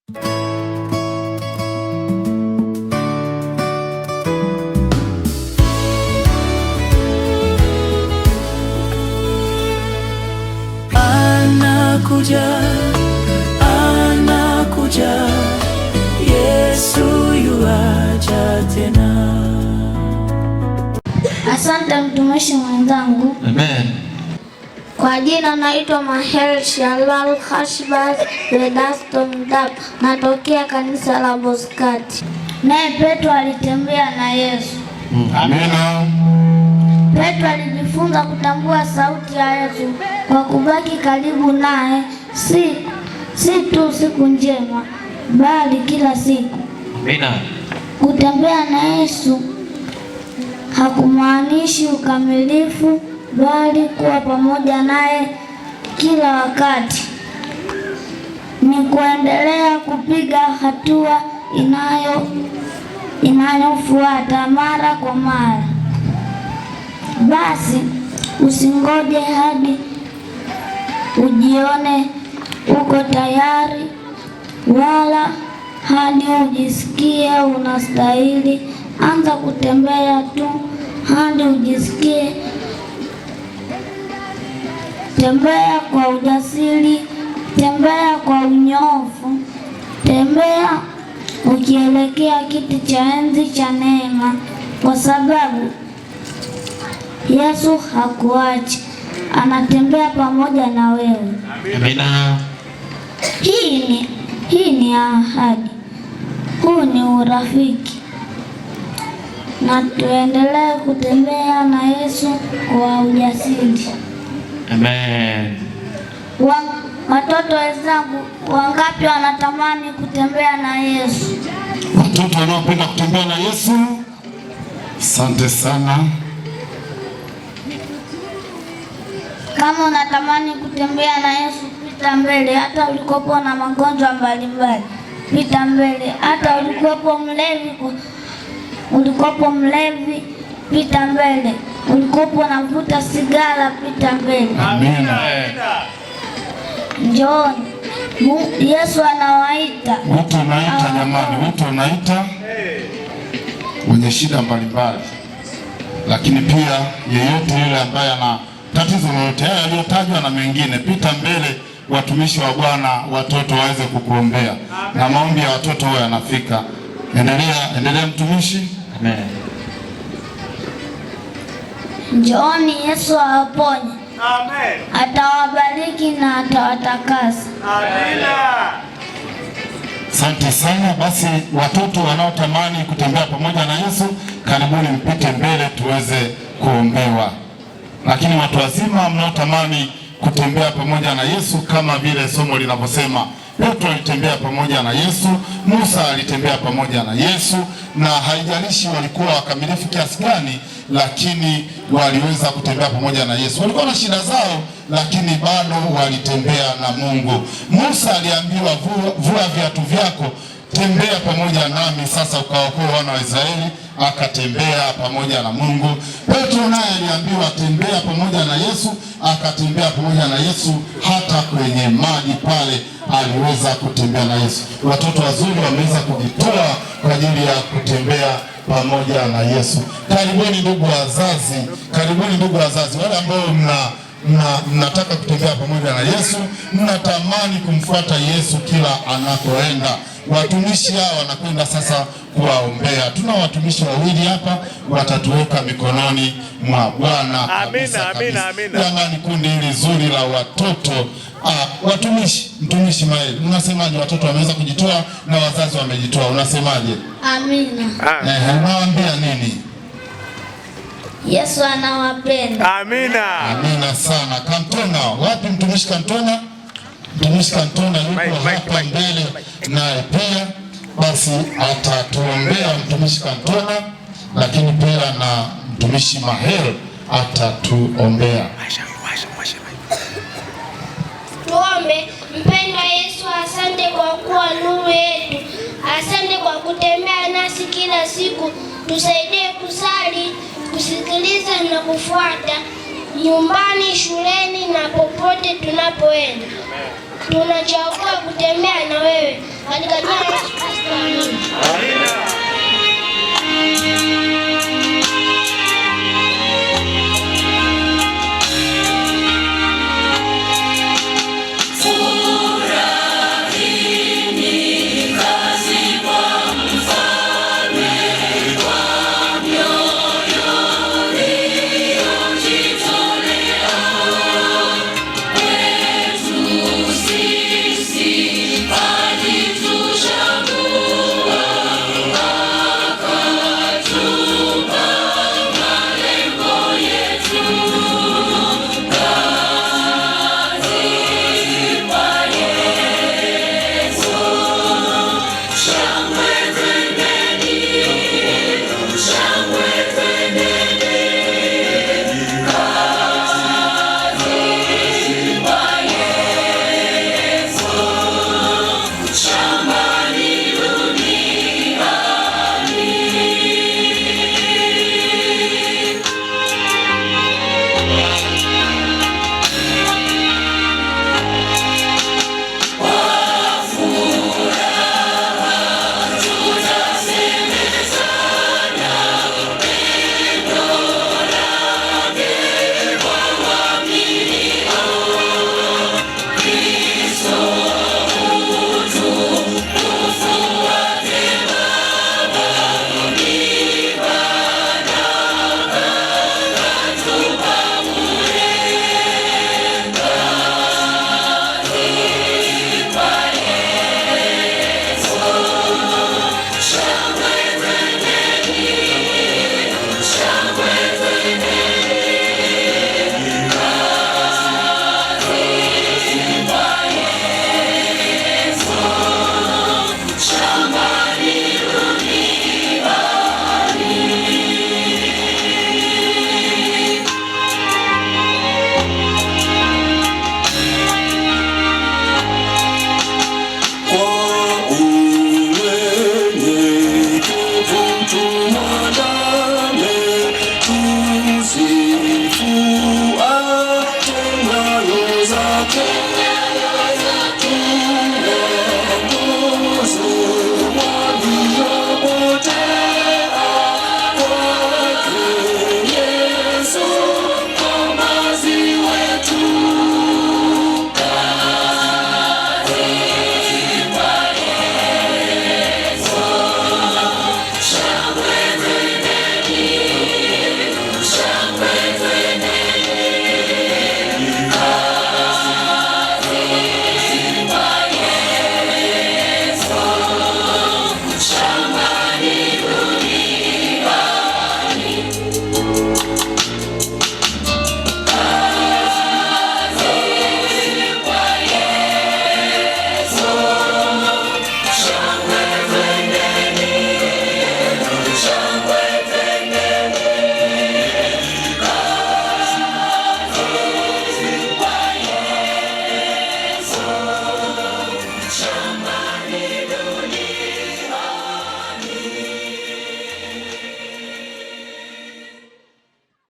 Anakuja, Yesu yuaja tena. Asante mtumishi mwenzangu. Amen. Kwa jina naitwa Mahel Shalal Khashbaz Vedasto Mdab, natokea kanisa la Boskati. Naye Petro alitembea na Yesu. Amina. Petro alijifunza kutambua sauti ya Yesu kwa kubaki karibu naye, si tu siku njema, bali kila siku. Amina. Kutembea na Yesu hakumaanishi ukamilifu, bali kuwa pamoja naye kila wakati. Ni kuendelea kupiga hatua inayofuata mara kwa mara. Basi usingoje hadi ujione uko tayari, wala hadi ujisikie unastahili. Anza kutembea tu hadi ujisikie. Tembea kwa ujasiri, tembea kwa unyofu, tembea ukielekea kiti cha enzi cha neema, kwa sababu Yesu hakuachi, anatembea pamoja na wewe. Amina. Hii ni ahadi, huu ni urafiki, na tuendelee kutembea na Yesu kwa ujasiri. Amen. Watoto wenzangu, wangapi wanatamani kutembea na Yesu? Watoto wanaopenda kutembea na Yesu, asante sana. Kama unatamani kutembea na Yesu, pita mbele. Hata ulikopo na magonjwa mbalimbali, pita mbele. Hata ulikopo mlevi, pita mbele. Ulikopo unavuta sigara, pita mbele. Amina. Njooni, Yesu anawaita. Watu wanaita jamani, watu wanaita wenye shida mbalimbali, lakini pia yeyote yule ambaye ana tatizo lolote yaliyotajwa na mengine, pita mbele. Watumishi wa Bwana, watoto waweze kukuombea, na maombi ya watoto wao yanafika. Endelea mtumishi. Amen. Njooni, Yesu awaponye. Amen. Atawabariki na atawatakasa. Amina. Asante sana. Basi watoto wanaotamani kutembea pamoja na Yesu, karibuni mpite mbele tuweze kuombewa. Lakini watu wazima mnaotamani kutembea pamoja na Yesu, kama vile somo linavyosema, Petro alitembea pamoja na Yesu, Musa alitembea pamoja na Yesu, na haijalishi walikuwa wakamilifu kiasi gani, lakini waliweza kutembea pamoja na Yesu. Walikuwa na shida zao, lakini bado walitembea na Mungu. Musa aliambiwa, vua viatu vyako, tembea pamoja nami sasa ukaokoe wana wa Israeli, akatembea pamoja na Mungu. Petro naye aliambiwa tembea pamoja na Yesu, akatembea pamoja na Yesu, hata kwenye maji pale aliweza kutembea na Yesu. Watoto wazuri wameweza kujitoa kwa ajili ya kutembea pamoja na Yesu. Karibuni ndugu wazazi, karibuni ndugu wazazi, wale ambao mnataka kutembea pamoja na Yesu, mnatamani kumfuata Yesu kila anakoenda. Watumishi hao wanakwenda sasa kuwaombea. Tuna watumishi wawili hapa, watatuweka mikononi mwa Bwana. Amina, amina, amina. Jamani, kundi hili zuri la watoto. Watumishi, mtumishi Maeli, unasemaje? Watoto wameweza kujitoa na wazazi wamejitoa, unasemaje? Amina. Unawaambia nini? Yesu anawapenda. Amina. Amina sana. Kantona, wapi mtumishi Kantona? Mtumishi Kantona yuko hapa mbele naye pia, basi atatuombea mtumishi Kantona, lakini pia na mtumishi Mahel atatuombea. Tuombe. Mpendwa Yesu, asante kwa kuwa nuru yetu. Asante kwa kutembea nasi kila siku. Tusaidie kusali, kusikiliza na kufuata, nyumbani, shuleni na popote tunapoenda. tunachagua kutembea na wewe katika jina la Yesu.